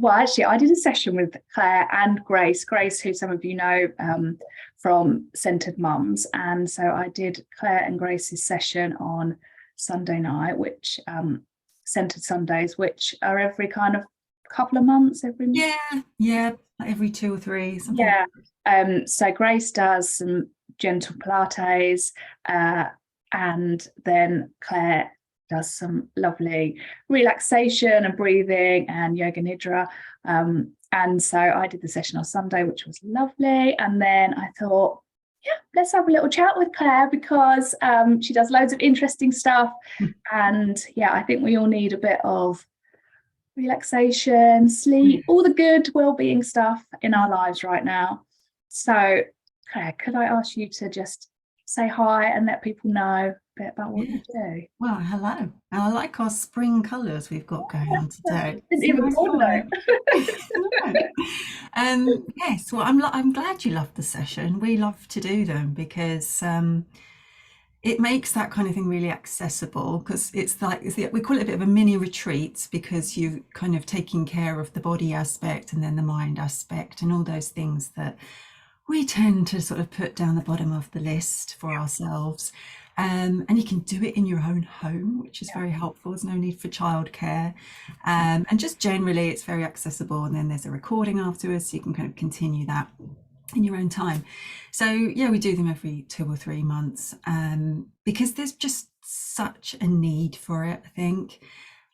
well, actually, I did a session with Claire and Grace. Grace, who some of you know from Centered Mums, and so I did Claire and Grace's session on Sunday night, which Centered Sundays, which are every kind of couple of months, every 2 or 3 something. So Grace does some gentle Pilates, and then Claire does some lovely relaxation and breathing and yoga nidra. And so I did the session on Sunday, which was lovely. And then I thought, yeah, let's have a little chat with Claire, because she does loads of interesting stuff. And yeah, I think we all need a bit of relaxation, sleep, all the good well-being stuff in our lives right now. So Claire, could I ask you to just say hi and let people know a bit about what you do? Well, hello. And I like our spring colours we've got going on today. Didn't even know. Yes, well, I'm glad you loved the session. We love to do them because it makes that kind of thing really accessible, because it's like we call it a bit of a mini retreat, because you're kind of taking care of the body aspect and then the mind aspect and all those things that we tend to sort of put down the bottom of the list for ourselves. And you can do it in your own home, which is very helpful. There's no need for childcare. And just generally, it's very accessible. And then there's a recording afterwards, so you can kind of continue that in your own time. So yeah, we do them every 2 or 3 months, because there's just such a need for it, I think.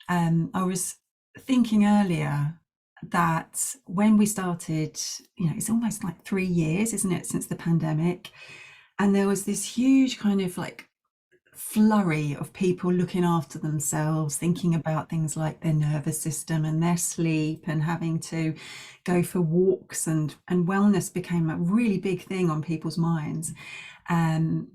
I was thinking earlier that when we started, it's almost like 3 years, isn't it, since the pandemic, and there was this huge kind of like flurry of people looking after themselves, thinking about things like their nervous system and their sleep, and having to go for walks, and wellness became a really big thing on people's minds, and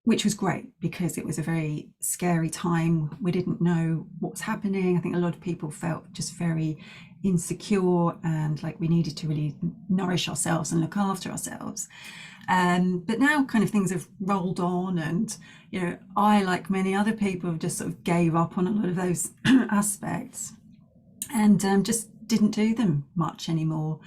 which was great, because it was a very scary time. We didn't know what was happening. I think a lot of people felt just very insecure, and like we needed to really nourish ourselves and look after ourselves. But now kind of things have rolled on, and I, like many other people, have just sort of gave up on a lot of those aspects, and just didn't do them much anymore.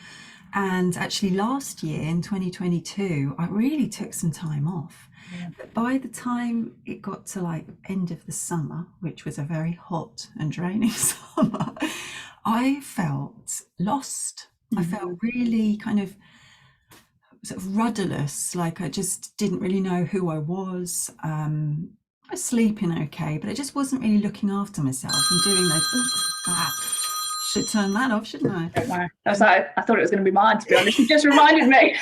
And actually last year in 2022, I really took some time off. But by the time it got to like end of the summer, which was a very hot and draining summer, I felt lost. I felt really kind of sort of rudderless, like I just didn't really know who I was. I was sleeping okay, but I just wasn't really looking after myself and doing those. Should turn that off, shouldn't I? Don't worry. I thought it was going to be mine, to be honest. You just reminded me.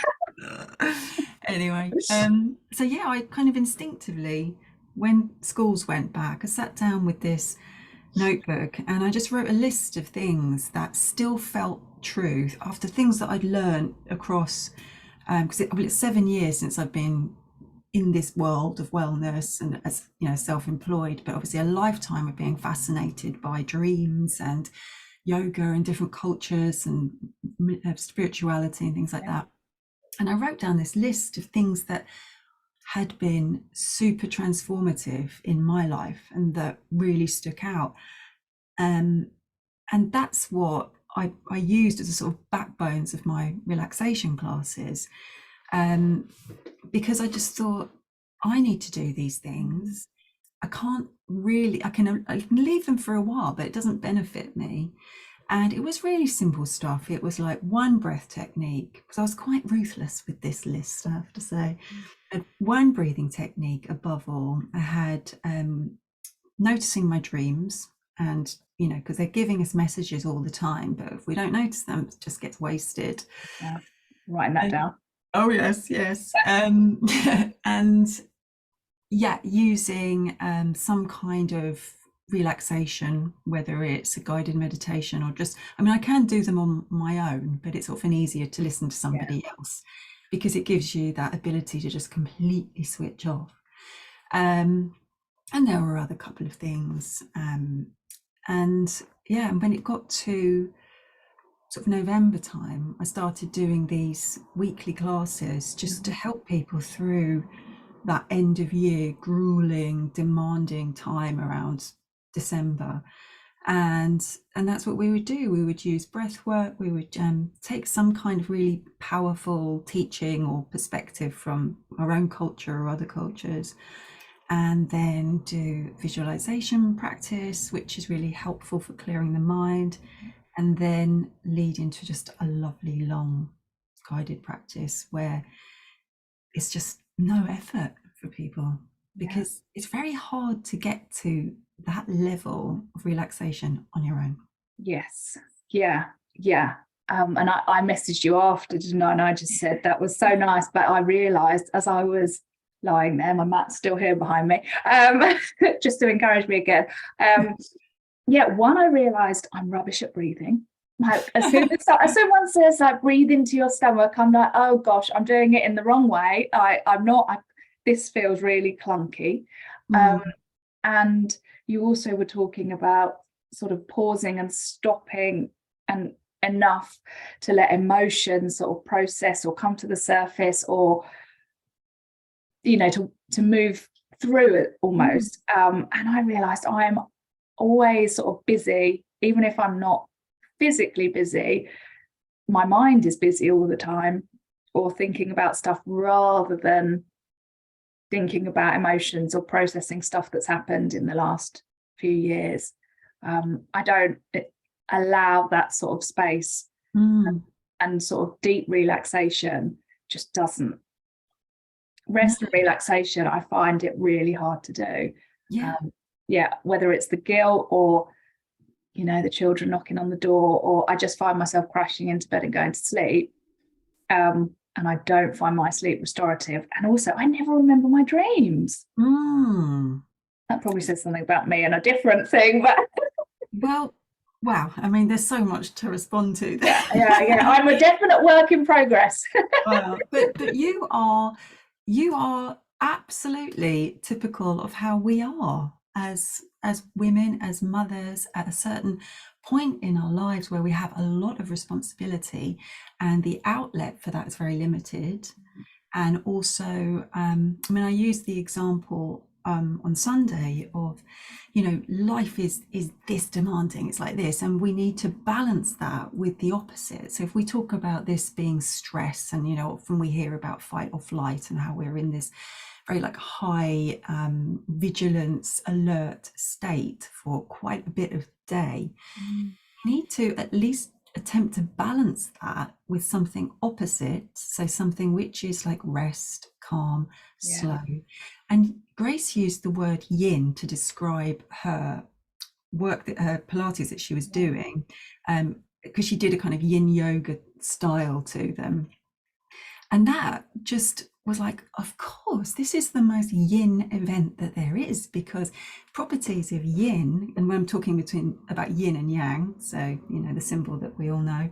Anyway, so yeah, I kind of instinctively, when schools went back, I sat down with this notebook and I just wrote a list of things that still felt true after things that I'd learned across, because it's 7 years since I've been in this world of wellness and, as self-employed, but obviously a lifetime of being fascinated by dreams and yoga and different cultures and spirituality and things like that. And I wrote down this list of things that had been super transformative in my life and that really stuck out. And that's what I used as a sort of backbones of my relaxation classes, because I just thought, I need to do these things. I can leave them for a while, but it doesn't benefit me. And it was really simple stuff. It was like one breath technique, because I was quite ruthless with this list, I have to say. And one breathing technique above all. I had noticing my dreams, and because they're giving us messages all the time, but if we don't notice them, it just gets wasted. Yeah, writing that down. Oh yes. And yeah, using some kind of relaxation, whether it's a guided meditation or just, I can do them on my own, but it's often easier to listen to somebody else, because it gives you that ability to just completely switch off. And there were other couple of things, and when it got to sort of November time, I started doing these weekly classes just to help people through that end of year grueling, demanding time around December. And that's what we would do. We would use breath work. We would take some kind of really powerful teaching or perspective from our own culture or other cultures, and then do visualization practice, which is really helpful for clearing the mind, and then lead into just a lovely long guided practice where it's just no effort for people, because it's very hard to get to that level of relaxation on your own. Yes. Yeah. Yeah. And I messaged you after, didn't I? And I just said that was so nice. But I realised as I was lying there, my mat's still here behind me, just to encourage me again. One, I realised I'm rubbish at breathing. Like as soon as someone says like breathe into your stomach, I'm like, oh gosh, I'm doing it in the wrong way. I'm not. This feels really clunky. And you also were talking about sort of pausing and stopping and enough to let emotions sort of process or come to the surface, or to move through it almost. And I realized I'm always sort of busy, even if I'm not physically busy, my mind is busy all the time, or thinking about stuff rather than thinking about emotions or processing stuff that's happened in the last few years. I don't allow that sort of space, and sort of deep relaxation just doesn't. Rest and relaxation, I find it really hard to do. Whether it's the guilt or the children knocking on the door, or I just find myself crashing into bed and going to sleep, and I don't find my sleep restorative. And also I never remember my dreams. That probably says something about me and a different thing, but well, wow, I mean, there's so much to respond to there. Yeah. I'm a definite work in progress. But you are absolutely typical of how we are as women, as mothers, at a certain point in our lives where we have a lot of responsibility and the outlet for that is very limited. And also, I use the example on Sunday of, life is this demanding, it's like this, and we need to balance that with the opposite. So if we talk about this being stress, and often we hear about fight or flight and how we're in this very like high vigilance alert state for quite a bit of the day, we need to at least attempt to balance that with something opposite, so something which is like rest, calm, slow. And Grace used the word yin to describe her work, that her Pilates that she was doing, because she did a kind of yin yoga style to them, and that just was like, of course, this is the most yin event that there is, because properties of yin, and when I'm talking about yin and yang, so the symbol that we all know,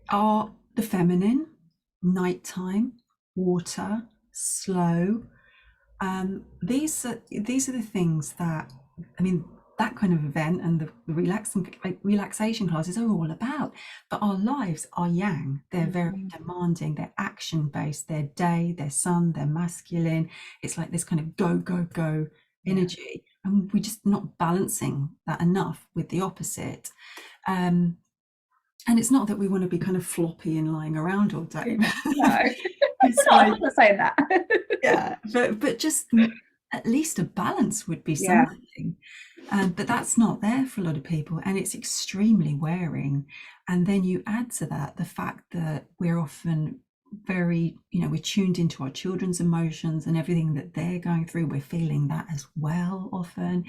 are the feminine, nighttime, water, slow. These are the things that, that kind of event and the relaxation classes are all about. But our lives are yang. They're very demanding. They're action based. They're day, they're sun, they're masculine. It's like this kind of go, go, go energy. And we're just not balancing that enough with the opposite. And it's not that we want to be kind of floppy and lying around all day. No, I'm not saying that. But just at least a balance would be something. But that's not there for a lot of people, and it's extremely wearing. And then you add to that the fact that we're often very, we're tuned into our children's emotions and everything that they're going through. We're feeling that as well often.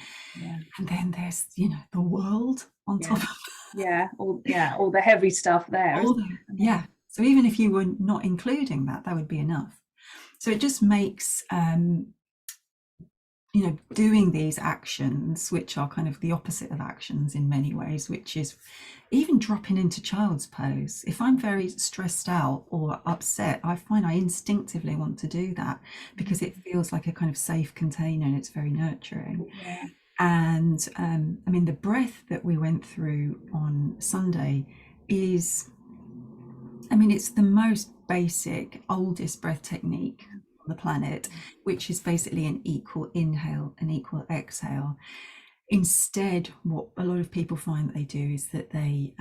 And then there's, the world on top of that. All the heavy stuff there. So even if you were not including that would be enough. So it just makes doing these actions, which are kind of the opposite of actions in many ways, which is even dropping into child's pose. If I'm very stressed out or upset, I find I instinctively want to do that because it feels like a kind of safe container and it's very nurturing. And the breath that we went through on Sunday is, it's the most basic, oldest breath technique on the planet, which is basically an equal inhale and equal exhale. Instead, what a lot of people find that they do is that they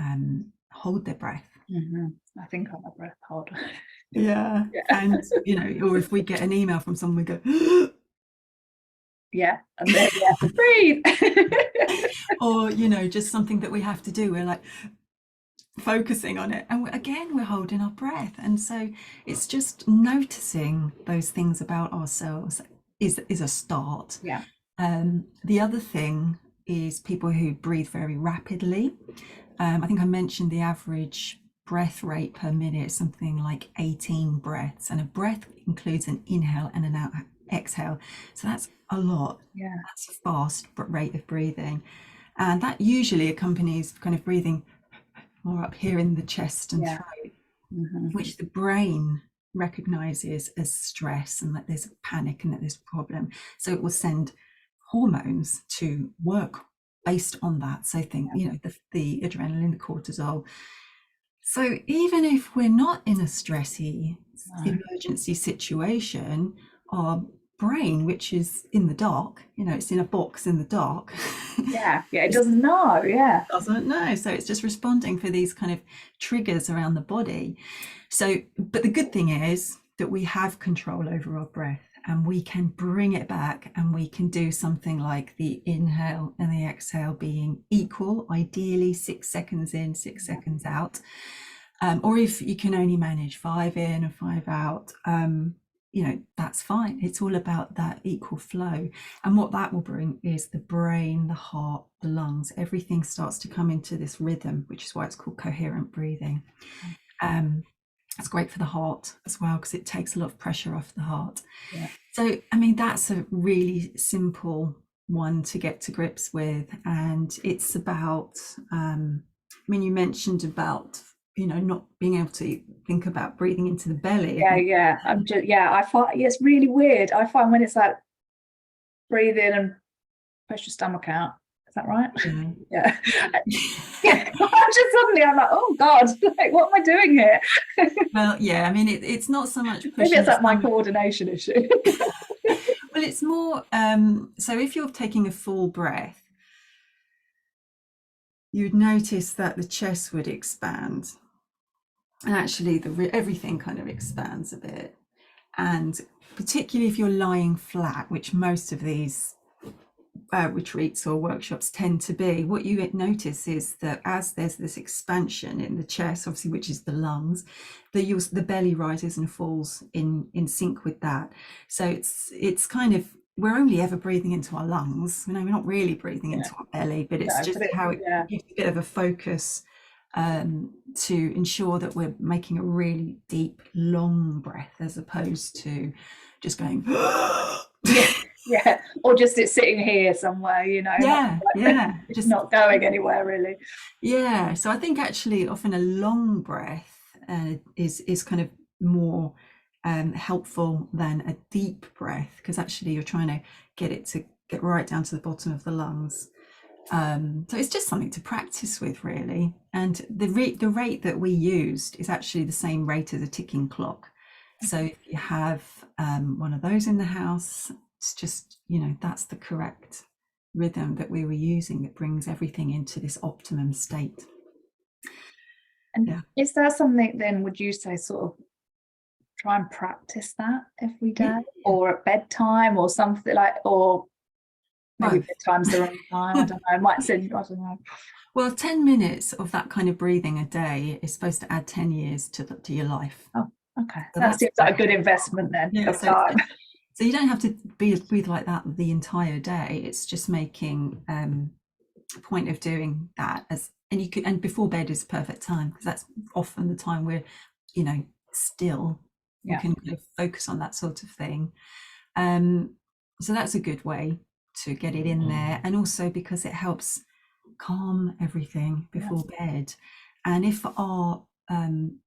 hold their breath. I think I'm a breath hold. Yeah. Yeah. And, or if we get an email from someone, we go, Yeah, and then we have to breathe. or, just something that we have to do. We're like focusing on it. And again, we're holding our breath. And so it's just noticing those things about ourselves is a start. Yeah. The other thing is people who breathe very rapidly. I think I mentioned the average breath rate per minute is something like 18 breaths, and a breath includes an inhale and an exhale. So that's a lot. Yeah. That's a fast rate of breathing. And that usually accompanies kind of breathing more up here in the chest and throat, which the brain recognizes as stress and that there's a panic and that there's a problem. So it will send hormones to work based on that. So think, the adrenaline, the cortisol. So even if we're not in a stressy emergency situation, our brain, which is in the dark, it's in a box in the dark. Yeah, it doesn't know. Yeah. Doesn't know. So it's just responding for these kind of triggers around the body. So, but the good thing is that we have control over our breath, and we can bring it back, and we can do something like the inhale and the exhale being equal, ideally 6 seconds in, 6 seconds out. Or if you can only manage 5 in and 5 out, that's fine. It's all about that equal flow. And what that will bring is the brain, the heart, the lungs, everything starts to come into this rhythm, which is why it's called coherent breathing. It's great for the heart as well, because it takes a lot of pressure off the heart. Yeah. So, that's a really simple one to get to grips with. And it's about, you mentioned about, not being able to think about breathing into the belly. Yeah. I find it's really weird. I find when it's like breathe in and push your stomach out. Is that right? Yeah. Yeah. I'm like, oh God, like, what am I doing here? Well, yeah, it's not so much pushing. Maybe it's like my coordination issue. Well, it's more, so if you're taking a full breath, you'd notice that the chest would expand, and actually everything kind of expands a bit. And particularly if you're lying flat, which most of these retreats or workshops tend to be, what you notice is that as there's this expansion in the chest, obviously, which is the lungs, the belly rises and falls in sync with that. So it's kind of, we're only ever breathing into our lungs. We're not really breathing into our belly, but it's just how it gives a bit of a focus to ensure that we're making a really deep, long breath, as opposed to just going yeah, or just it's sitting here somewhere, just not going anywhere really. Yeah, so I think actually often a long breath is kind of more helpful than a deep breath, because actually you're trying to get it to get right down to the bottom of the lungs. So it's just something to practice with, really. And the rate that we used is actually the same rate as a ticking clock. So if you have one of those in the house, it's just, that's the correct rhythm that we were using that brings everything into this optimum state. And is there something then, would you say, sort of try and practice that every day, or at bedtime, or something like, or maybe bedtime's the wrong time? I don't know. I might say, I don't know. Well, 10 minutes of that kind of breathing a day is supposed to add 10 years to your life. Oh, okay. So that seems like a good investment then of time. So you don't have to breathe like that the entire day. It's just making a point of doing that and before bed is perfect time, because that's often the time we're, still. We can kind of focus on that sort of thing. So that's a good way to get it in there, and also because it helps calm everything before bed. And if our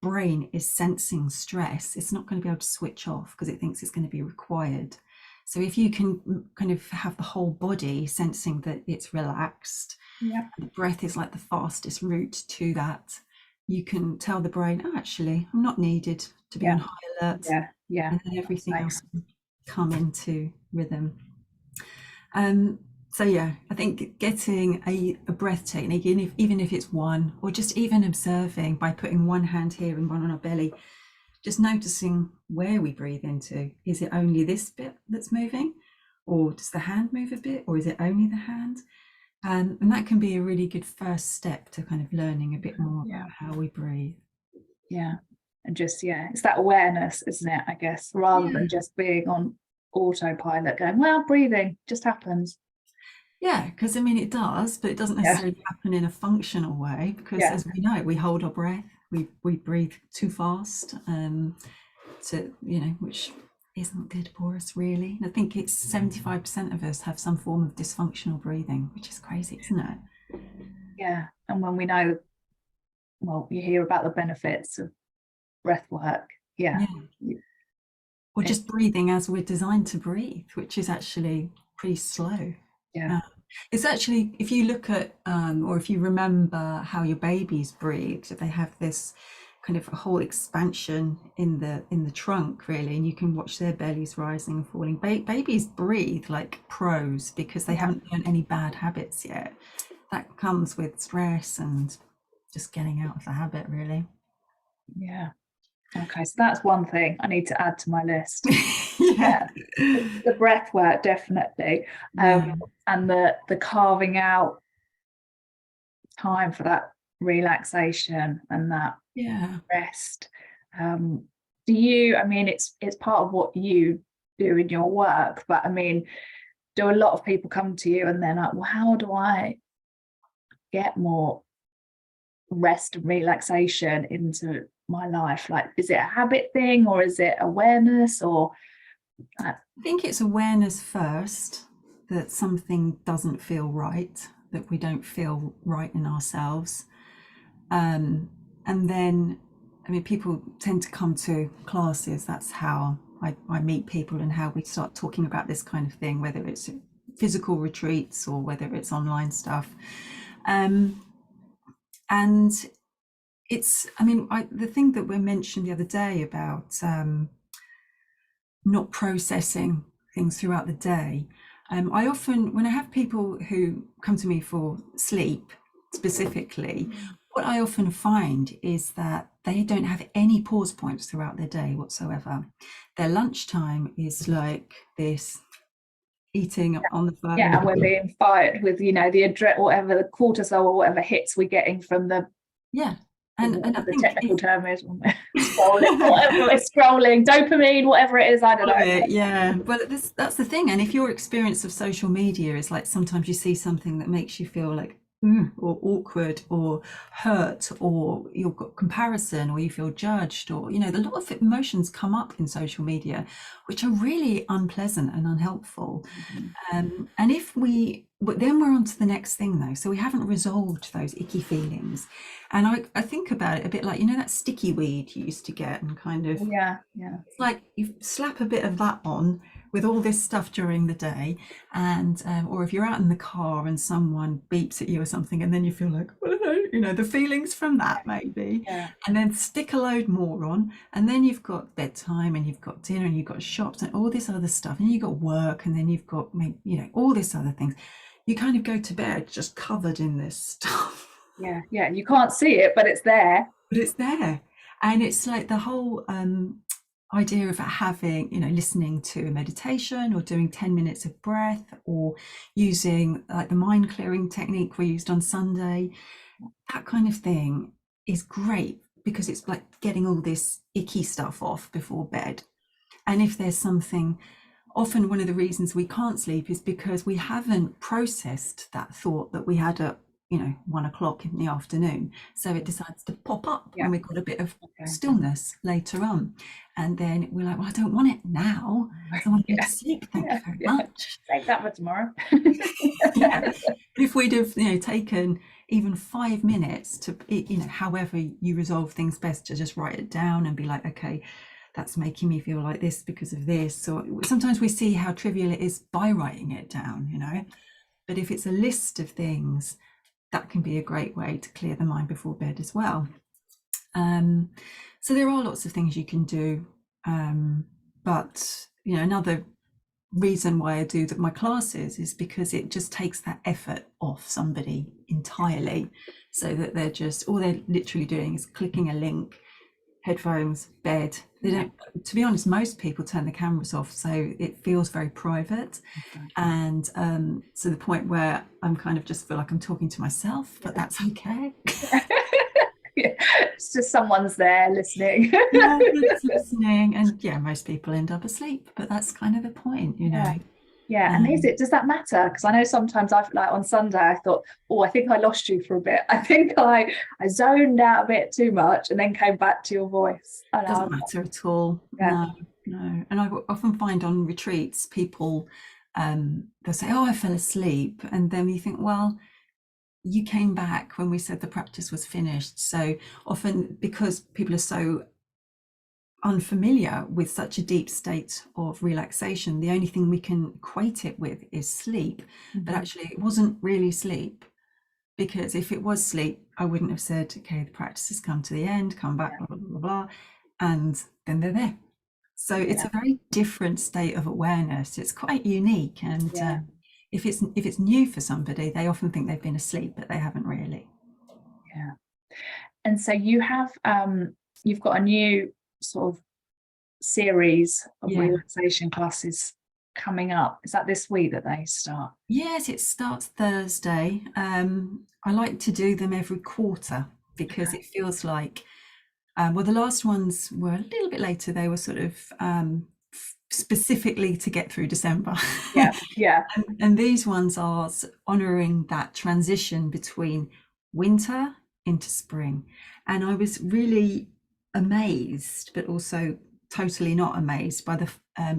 brain is sensing stress, it's not going to be able to switch off because it thinks it's going to be required. So if you can kind of have the whole body sensing that it's relaxed, the breath is like the fastest route to that, you can tell the brain, oh, actually, I'm not needed to be on high alert. And then everything else will come into rhythm. So yeah, I think getting a breath technique, even if it's one, or just even observing by putting one hand here and one on our belly, just noticing where we breathe into. Is it only this bit that's moving? Or does the hand move a bit? Or is it only the hand? And that can be a really good first step to kind of learning a bit more Yeah. about how we breathe. Yeah. And just, yeah, it's that awareness, isn't it? I guess, rather than just being on autopilot going, well, breathing just happens. Yeah, because I mean it does, but it doesn't Yeah. necessarily happen in a functional way because, Yeah. as we know, we hold our breath, we breathe too fast, which isn't good for us really. And I think it's 75% of us have some form of dysfunctional breathing, which is crazy, isn't it? Yeah. And when we know, well, you hear about the benefits of breath work. Yeah. Yeah. Or just breathing as we're designed to breathe, which is actually pretty slow. Yeah. It's actually, if you look at, or if you remember how your babies breathe, they have this kind of a whole expansion in the trunk, really, and you can watch their bellies rising and falling. Babies breathe like pros because they haven't learned any bad habits yet. That comes with stress and just getting out of the habit, really. Yeah. Okay, so that's one thing I need to add to my list. Yeah. Yeah, the breath work definitely, Yeah. and the carving out time for that relaxation and that Yeah. rest. Do you? I mean, it's part of what you do in your work, but I mean, do a lot of people come to you and they're like, well, how do I get more rest and relaxation into my life? Like, is it a habit thing or is it awareness or I think it's awareness first that something doesn't feel right, that we don't feel right in ourselves. And then, I mean, people tend to come to classes. That's how I meet people and how we start talking about this kind of thing, whether it's physical retreats or whether it's online stuff. And it's, I mean, the thing that we mentioned the other day about not processing things throughout the day. I often, when I have people who come to me for sleep specifically, what I often find is that they don't have any pause points throughout their day whatsoever. Their lunchtime is like this, eating on the yeah, and phone. we're being fired with, you know, the whatever the cortisol or whatever hits we're getting from the Yeah. And I whatever the think technical term is when we're scrolling, whatever we're scrolling, dopamine, whatever it is, I don't know. Yeah, well, that's the thing. And if your experience of social media is like sometimes you see something that makes you feel like or awkward or hurt or you've got comparison or you feel judged or, a lot of emotions come up in social media, which are really unpleasant and unhelpful. And but then we're on to the next thing though. So we haven't resolved those icky feelings. And I think about it a bit like, that sticky weed you used to get and kind of, Yeah, it's like you slap a bit of that on with all this stuff during the day, and or if you're out in the car and someone beeps at you or something, and then you feel like, well, the feelings from that maybe, yeah, and then stick a load more on, and then you've got bedtime and you've got dinner and you've got shops and all this other stuff, and you've got work, and then you've got all this other things. You kind of go to bed just covered in this stuff. yeah, yeah. You can't see it, but it's there. But it's there. And it's like the whole idea of having, listening to a meditation or doing 10 minutes of breath or using like the mind clearing technique we used on Sunday, that kind of thing is great because it's like getting all this icky stuff off before bed. And if there's something, often one of the reasons we can't sleep is because we haven't processed that thought that we had at 1 o'clock in the afternoon, so it decides to pop up when we've got a bit of stillness later on, and then we're like, well, I don't want it now, I want to go to sleep, thank you very much. Save that for tomorrow. Yeah, but if we'd have taken even 5 minutes to however you resolve things best, to just write it down and be like, okay, that's making me feel like this because of this. Or sometimes we see how trivial it is by writing it down, but if it's a list of things, that can be a great way to clear the mind before bed as well. So there are lots of things you can do, but another reason why I do my classes is because it just takes that effort off somebody entirely, so that they're just, all they're literally doing is clicking a link, headphones, bed. They don't, to be honest, most people turn the cameras off, so it feels very private. And to the point where I'm kind of just feel like I'm talking to myself, but that's okay. Yeah, it's just someone's there listening. Yeah, just listening, and yeah, most people end up asleep, but that's kind of the point, you know. Yeah, and does that matter? Because I know sometimes I've, like on Sunday, I thought, oh, I think I lost you for a bit. I think I zoned out a bit too much and then came back to your voice. Doesn't matter at all. Yeah. No. And I often find on retreats, people, they'll say, oh, I fell asleep. And then you think, well, you came back when we said the practice was finished. So often, because people are so unfamiliar with such a deep state of relaxation, the only thing we can equate it with is sleep. But actually it wasn't really sleep, because if it was sleep, I wouldn't have said, okay, the practice has come to the end, come back, blah, blah, blah, blah, and then they're there. So it's a very different state of awareness. It's quite unique. And if it's new for somebody, they often think they've been asleep, but they haven't really. Yeah. And so you have you've got a new sort of series of relaxation classes coming up. Is that this week that they start? Yes, it starts Thursday. I like to do them every quarter, because it feels like, well, the last ones were a little bit later. They were sort of specifically to get through December. Yeah. And these ones are honouring that transition between winter into spring. And I was really amazed, but also totally not amazed by the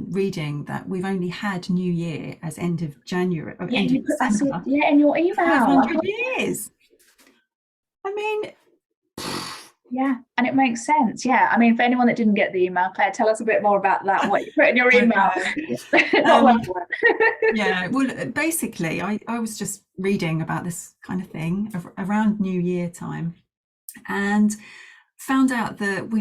reading that we've only had New Year as end of January, or end of December. In your email. 500 years. I mean, yeah, and it makes sense. Yeah, I mean, for anyone that didn't get the email, Claire, tell us a bit more about that. What you put in your email? Yeah, well, basically, I was just reading about this kind of thing around New Year time, and found out that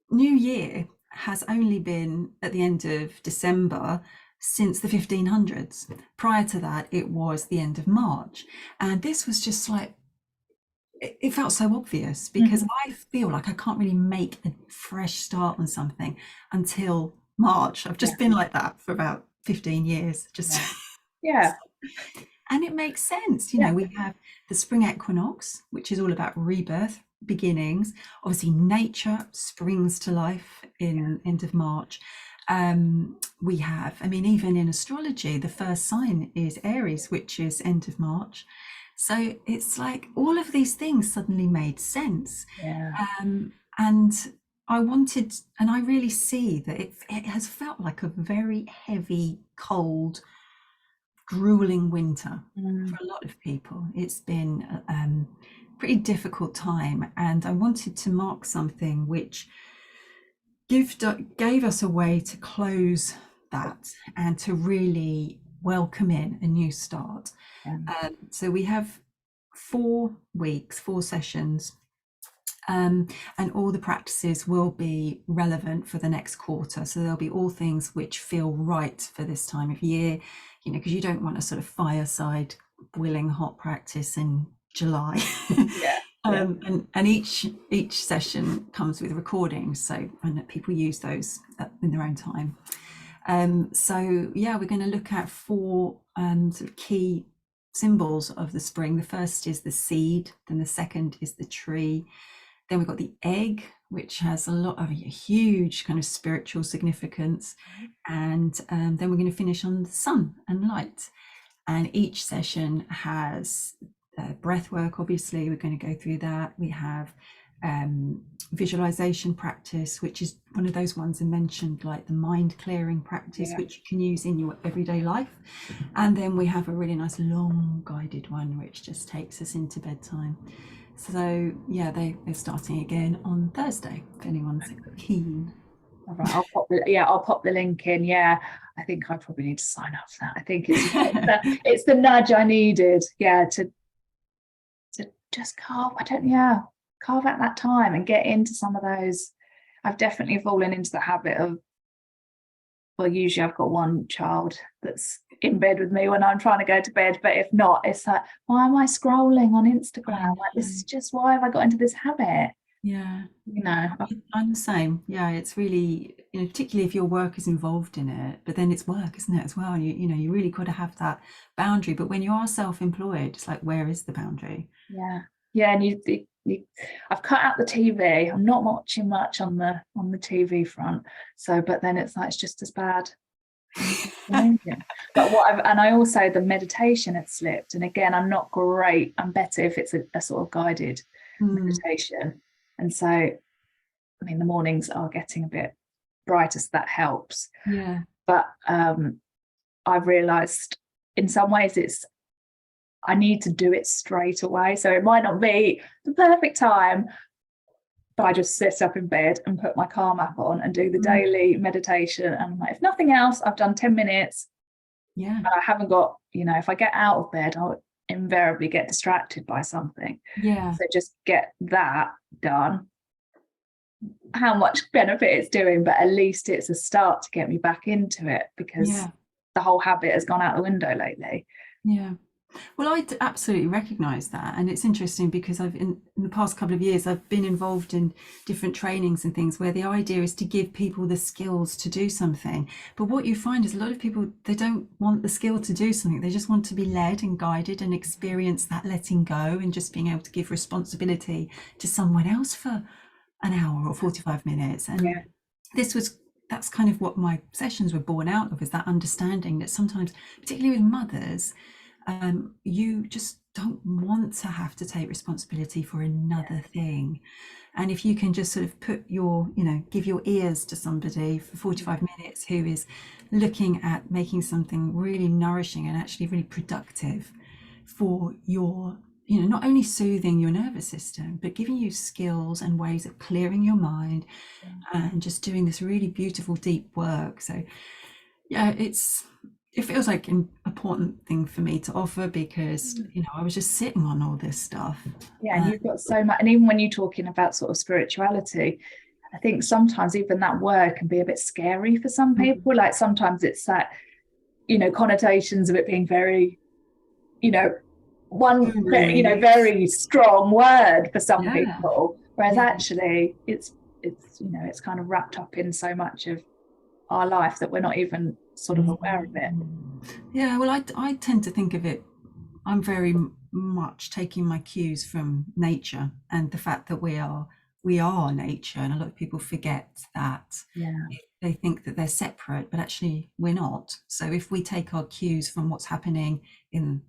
New Year has only been at the end of December since the 1500s. Prior to that, it was the end of March. And this was just like, it felt so obvious, because I feel like I can't really make a fresh start on something until March. I've just been like that for about 15 years. Just and it makes sense. You know, we have the spring equinox, which is all about rebirth, beginnings. Obviously, nature springs to life in end of March. We have, I mean, even in astrology, the first sign is Aries, which is end of March. So it's like all of these things suddenly made sense. And I wanted, and I really see that it has felt like a very heavy, cold, grueling winter for a lot of people. It's been a pretty difficult time, and I wanted to mark something which gave us a way to close that and to really welcome in a new start. So we have 4 weeks, 4 sessions, and all the practices will be relevant for the next quarter. So there'll be all things which feel right for this time of year, you know, because you don't want a sort of fireside boiling hot practice in July. And each session comes with recordings, so and people use those in their own time. So yeah, we're going to look at 4 sort of key symbols of the spring. The first is the seed, then the second is the tree, then we've got the egg, which has a lot of a huge kind of spiritual significance, and then we're going to finish on the sun and light. And each session has breath work. Obviously, we're going to go through that. We have visualization practice, which is one of those ones I mentioned, like the mind clearing practice, which you can use in your everyday life. And then we have a really nice long guided one, which just takes us into bedtime. So yeah, they're starting again on Thursday, if anyone's keen. All right, I'll pop the link in. I think I probably need to sign up for that. I think it's the nudge I needed, to just carve out that time and get into some of those. I've definitely fallen into the habit of well, usually I've got one child that's in bed with me when I'm trying to go to bed, but if not, it's like, why am I scrolling on Instagram? Like, this is just, why have I got into this habit? Yeah, You know, I'm the same. Yeah, it's really, particularly if your work is involved in it, but then it's work, isn't it, as well? You really got to have that boundary. But when you are self-employed, it's like, where is the boundary? yeah, and I've cut out the TV. I'm not watching much on the TV front. So, but then it's like, it's just as bad. But I also, the meditation had slipped, and again, I'm not great. I'm better if it's a sort of guided meditation. And so, I mean, the mornings are getting a bit brighter, so that helps. Yeah. But I've realized in some ways I need to do it straight away. So it might not be the perfect time, but I just sit up in bed and put my Calm app on and do the daily meditation. And I'm like, if nothing else, I've done 10 minutes. Yeah. And I haven't got, if I get out of bed, I'll invariably get distracted by something. Yeah. So just get that done. How much benefit it's doing, but at least it's a start to get me back into it, because the whole habit has gone out the window lately. Yeah. Well, I absolutely recognise that, and it's interesting because in the past couple of years I've been involved in different trainings and things where the idea is to give people the skills to do something. But what you find is a lot of people, they don't want the skill to do something. They just want to be led and guided and experience that letting go and just being able to give responsibility to someone else for an hour or 45 minutes. And that's kind of what my sessions were born out of, is that understanding that sometimes, particularly with mothers, you just don't want to have to take responsibility for another thing. And if you can just sort of put give your ears to somebody for 45 minutes who is looking at making something really nourishing and actually really productive for your, not only soothing your nervous system, but giving you skills and ways of clearing your mind and just doing this really beautiful, deep work. So yeah, it feels like an important thing for me to offer, because I was just sitting on all this stuff. And you've got so much, and even when you're talking about sort of spirituality, I think sometimes even that word can be a bit scary for some people. Like sometimes it's that connotations of it being very very strong word for some people, whereas actually it's kind of wrapped up in so much of our life that we're not even sort of aware of it. Yeah, well, I tend to think of it, I'm very much taking my cues from nature and the fact that we are nature, and a lot of people forget that. They think that they're separate, but actually we're not. So if we take our cues from what's happening in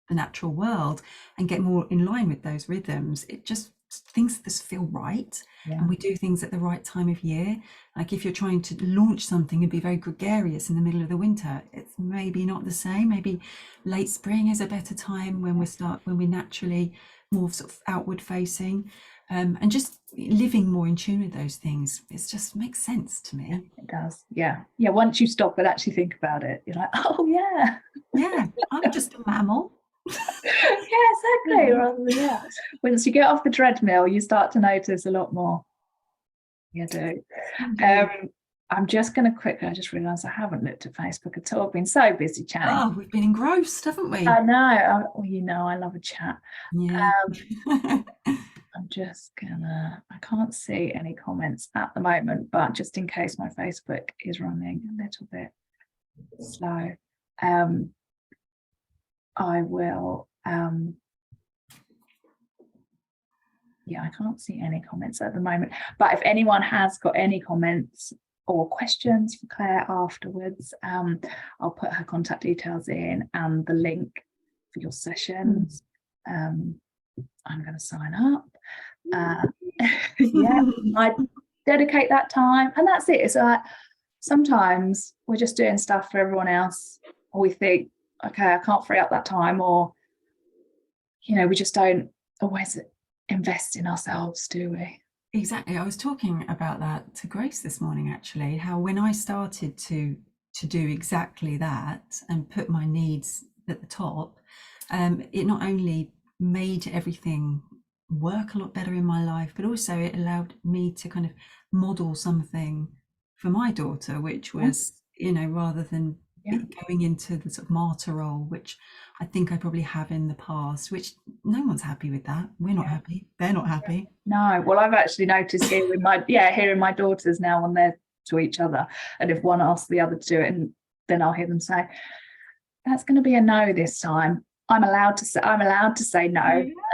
the natural world and get more in line with those rhythms, it just, things just feel right. And we do things at the right time of year. Like if you're trying to launch something and be very gregarious in the middle of the winter, it's maybe not the same. Maybe late spring is a better time when we're naturally more sort of outward facing, and just living more in tune with those things. It just makes sense to me. It does. Yeah. Once you stop and actually think about it, you're like, oh yeah, I'm just a mammal. Exactly. Once you get off the treadmill, you start to notice a lot more. You do. I'm just going to quickly, I just realised I haven't looked at Facebook at all. I've been so busy chatting. Oh, we've been engrossed, haven't we? I know. I love a chat. Yeah. I'm just gonna, I can't see any comments at the moment, but just in case my Facebook is running a little bit slow, I will, I can't see any comments at the moment, but if anyone has got any comments or questions for Claire afterwards, I'll put her contact details in and the link for your sessions. I'm going to sign up. I dedicate that time, and that's it. It's like sometimes we're just doing stuff for everyone else, or we think, okay, I can't free up that time, or we just don't always invest in ourselves, do we? Exactly. I was talking about that to Grace this morning, actually, how when I started to do exactly that and put my needs at the top, it not only made everything work a lot better in my life, but also it allowed me to kind of model something for my daughter, which was you know, rather than Yeah. going into the sort of martyr role, which I think I probably have in the past, which no one's happy with that. We're not Yeah. happy. They're not happy. No, well, I've actually noticed hearing my daughters now when they're to each other, and if one asks the other to do it, and then I'll hear them say, "That's going to be a no this time. I'm allowed to say no."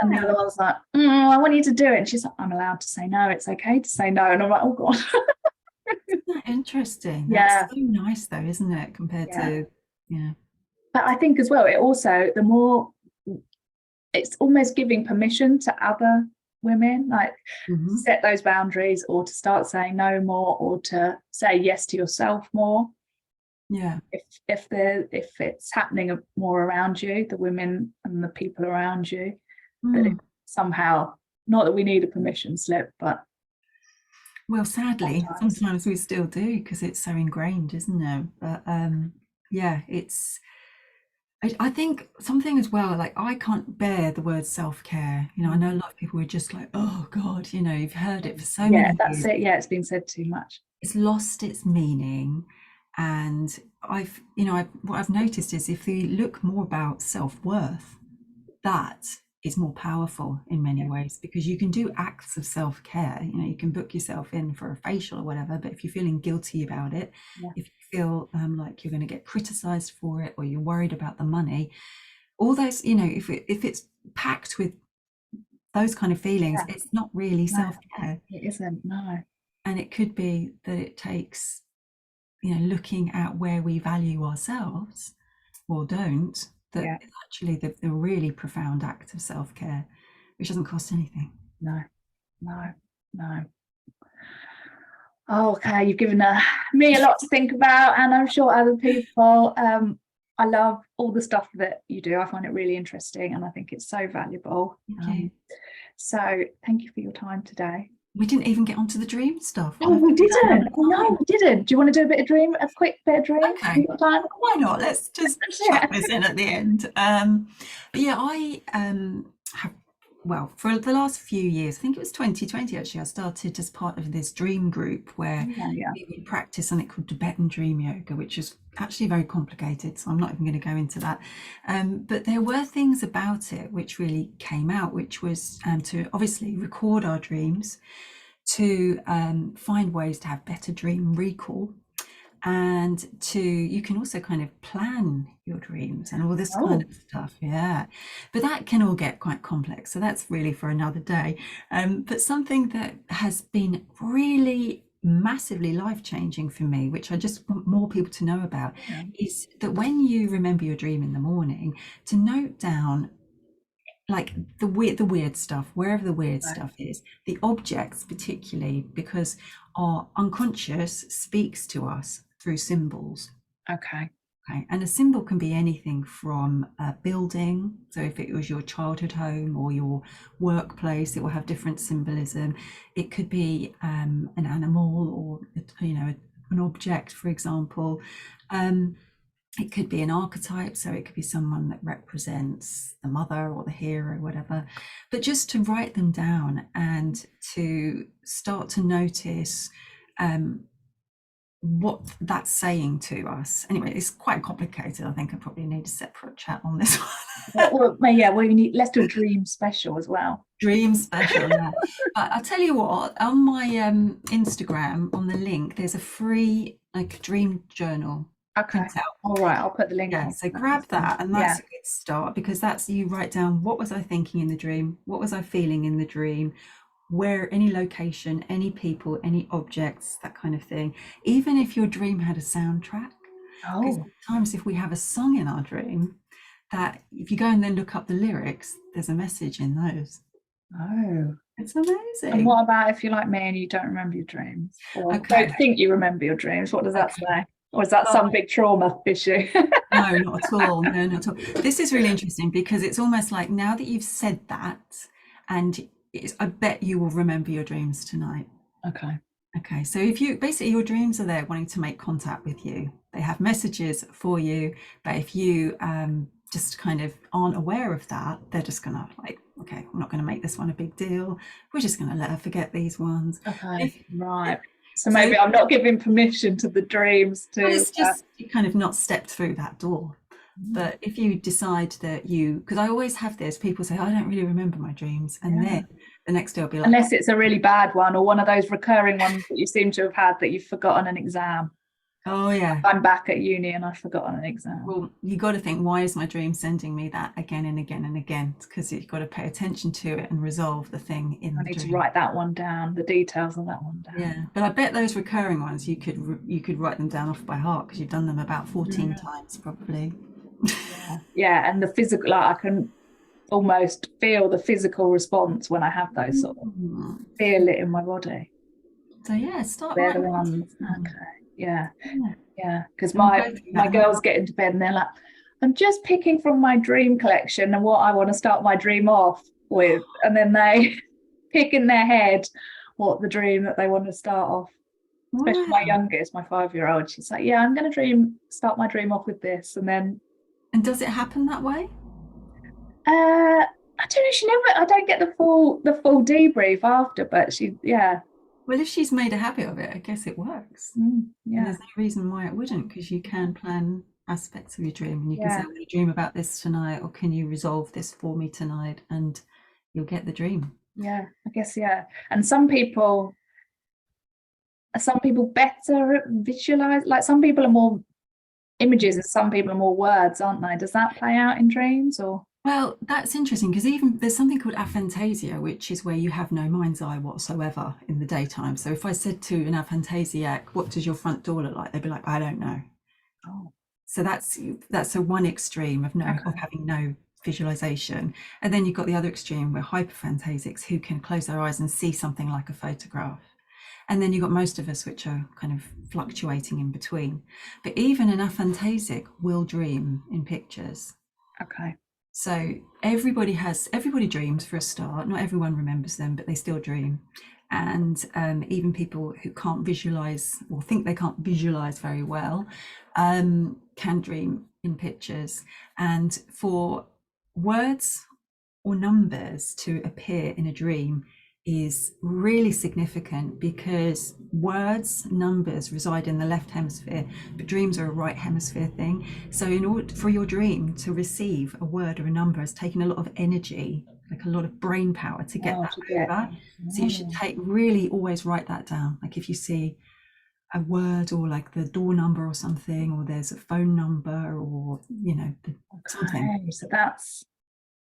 And the Yeah. other one's like, "I want you to do it." And she's like, "I'm allowed to say no. It's okay to say no." And I'm like, "Oh God." Isn't that interesting? That's Yeah, so nice though, isn't it? Compared yeah. to, yeah. But I think as well, it also, the more, it's almost giving permission to other women, like Mm-hmm. set those boundaries, or to start saying no more, or to say yes to yourself more. Yeah. If it's happening more around you, the women and the people around you, that it Mm. somehow, not that we need a permission slip, but Well, sadly, sometimes. sometimes we still do because it's so ingrained, isn't it? But yeah, it's. I think something as well. Like I can't bear the word self-care. You know, I know a lot of people are just like, oh God, you know, you've heard it for so Yeah, many that's years. it. Yeah, it's been said too much. It's lost its meaning, and what I've noticed is if we look more about self-worth, that is more powerful in many Yeah, ways, because you can do acts of self-care. You know, you can book yourself in for a facial or whatever, but if you're feeling guilty about it, yeah, if you feel like you're going to get criticized for it, or you're worried about the money, all those, you know, if it's packed with those kind of feelings, yeah. it's not really No, self-care. it isn't. No. And it could be that it takes, you know, looking at where we value ourselves or don't, that Yeah. is actually the really profound act of self-care, which doesn't cost anything. No. No. No. Oh, okay, you've given me a lot to think about, and I'm sure other people. I love all the stuff that you do. I find it really interesting, and I think it's so valuable. Thank you. So thank you for your time today. We didn't even get onto the dream stuff. Oh, we didn't. Oh, no, we didn't. Do you want to do a quick bit of dream? Have you Okay, got time? why not? Let's just chuck Yeah. this in at the end. But yeah, I have, well, for the last few years, I think it was 2020 actually, I started as part of this dream group where Yeah, yeah. we would practice something called Tibetan dream yoga, which is actually very complicated, so I'm not even going to go into that. But there were things about it which really came out, which was to obviously record our dreams, to find ways to have better dream recall, and you can also kind of plan your dreams and all this kind Oh, of stuff. Yeah, but that can all get quite complex, so that's really for another day. But something that has been really massively life-changing for me, which I just want more people to know about, yeah. is that when you remember your dream in the morning, to note down like the weird stuff, wherever the weird Right. stuff is, the objects particularly, because our unconscious speaks to us through symbols. Okay. Okay, and a symbol can be anything from a building, so if it was your childhood home or your workplace, it will have different symbolism. It could be an animal, or you know, an object, for example. It could be an archetype, so it could be someone that represents the mother or the hero, whatever. But just to write them down and to start to notice what that's saying to us. Anyway, it's quite complicated. I think I probably need a separate chat on this one. Yeah, let's do a dream special as well. Dream special, yeah. But I'll tell you what, on my Instagram, on the link, there's a free like dream journal Okay. printout. All right, I'll put the link Yeah, on so that grab as well. that, and Yeah. that's a good start, because that's, you write down what was I thinking in the dream, what was I feeling in the dream, where, any location, any people, any objects, that kind of thing. Even if your dream had a soundtrack, because Oh, sometimes if we have a song in our dream, that if you go and then look up the lyrics, there's a message in those. oh. It's And amazing. what about if you're like me and you don't remember your dreams, or Okay, don't think you remember your dreams? What does that okay. say? Or is that Well, some big trauma issue? no, not at all. No, not at all. This is really interesting, because it's almost like now that you've said that, and I bet you will remember your dreams tonight. Okay. Okay, so if you basically, your dreams are there wanting to make contact with you. They have messages for you, but if you just kind of aren't aware of that, they're just gonna like, okay, I'm not gonna make this one a big deal. We're just gonna let her forget these ones. Okay. If Right. So maybe I'm not giving permission to the dreams to. Well, it's just you kind of not stepped through that door. But if you decide that because I always have this, people say, I don't really remember my dreams. And then the next day I'll be like, unless it's a really bad one or one of those recurring ones that you seem to have had that you've forgotten an exam. oh yeah. I'm back at uni and I've forgotten an exam. Well, you got to think, why is my dream sending me that again and again and again? It's because you've got to pay attention to it and resolve the thing in the dream. I need to write that one down, the details of that one down. Yeah, but I bet those recurring ones you could write them down off by heart because you've done them about 14 times probably. Yeah, and the physical, like I can almost feel the physical response when I have those sort of feel it in my body. So yeah, start. They're the ones. Okay. Yeah. Because my girls get into bed and they're like, I'm just picking from my dream collection and what I want to start my dream off with, and then they pick in their head what the dream that they want to start off. Especially my youngest, my 5-year-old, she's like, yeah, I'm going to start my dream off with this, and then. And does it happen that way? I don't know. I don't get the full debrief after, but Well, if she's made a habit of it, I guess it works. And there's no reason why it wouldn't, because you can plan aspects of your dream, and you can say, I'm going to dream about this tonight, or can you resolve this for me tonight, and you'll get the dream. Yeah, I guess And some people better visualize. Like some people are more images and some people are more words, aren't they? Does that play out in dreams or? Well, that's interesting, because even there's something called aphantasia, which is where you have no mind's eye whatsoever in the daytime. So if I said to an aphantasiac, what does your front door look like? They'd be like, I don't know. Oh. So that's a one extreme of having no visualization. And then you've got the other extreme where hyperphantasics who can close their eyes and see something like a photograph. And then you've got most of us, which are kind of fluctuating in between. But even an aphantasic will dream in pictures. Okay. So everybody dreams for a start. Not everyone remembers them, but they still dream. And even people who can't visualize or think they can't visualize very well can dream in pictures. And for words or numbers to appear in a dream is really significant, because words, numbers reside in the left hemisphere, but dreams are a right hemisphere thing. So in order for your dream to receive a word or a number, has taken a lot of energy, like a lot of brain power to get that over. So you should really always write that down. Like if you see a word or like the door number or something, or there's a phone number, or something. So that's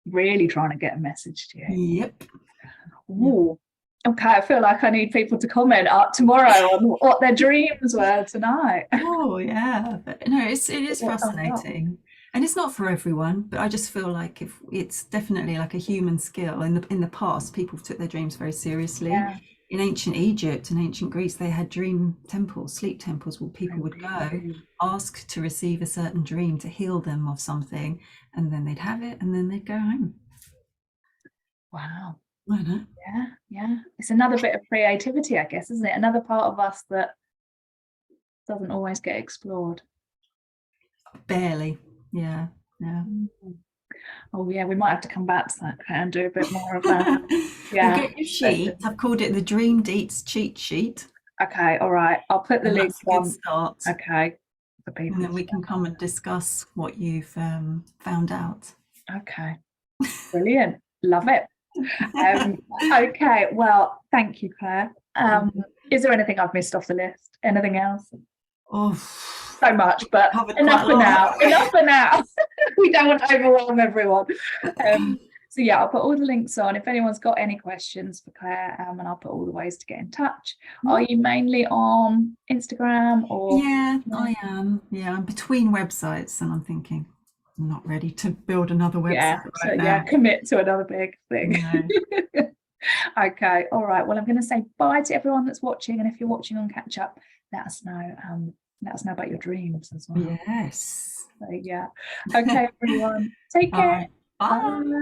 really trying to get a message to you. Yep. Ooh. Okay, I feel like I need people to comment tomorrow on what their dreams were tonight. Oh yeah, but no, it is fascinating, and it's not for everyone. But I just feel like if it's definitely like a human skill. In the past, people took their dreams very seriously. Yeah. In ancient Egypt and ancient Greece, they had dream temples, sleep temples, where people would go, ask to receive a certain dream to heal them of something, and then they'd have it, and then they'd go home. Wow. I know. Yeah. It's another bit of creativity, I guess, isn't it? Another part of us that doesn't always get explored. Barely. Yeah. Oh yeah, we might have to come back to that and do a bit more of that. Yeah. We'll get your sheet. I've called it the Dream Deets cheat sheet. Okay, all right. I'll put the link on. Start. Okay. For people. And then we can come and discuss what you've found out. Okay. Brilliant. Love it. Okay, well, thank you, Claire. Is there anything I've missed off the list? Anything else? Oh, so much, but enough for now. We don't want to overwhelm everyone. So yeah, I'll put all the links on. If anyone's got any questions for Claire, and I'll put all the ways to get in touch. Are you mainly on Instagram or? Yeah, I am. Yeah, I'm between websites, and I'm thinking I'm not ready to build another website right now. Yeah, commit to another big thing. No. Okay, all right. Well, I'm going to say bye to everyone that's watching, and if you're watching on catch up, let us know. Let us know about your dreams as well. Yes. So yeah. Okay, everyone. Take care. Bye. Bye.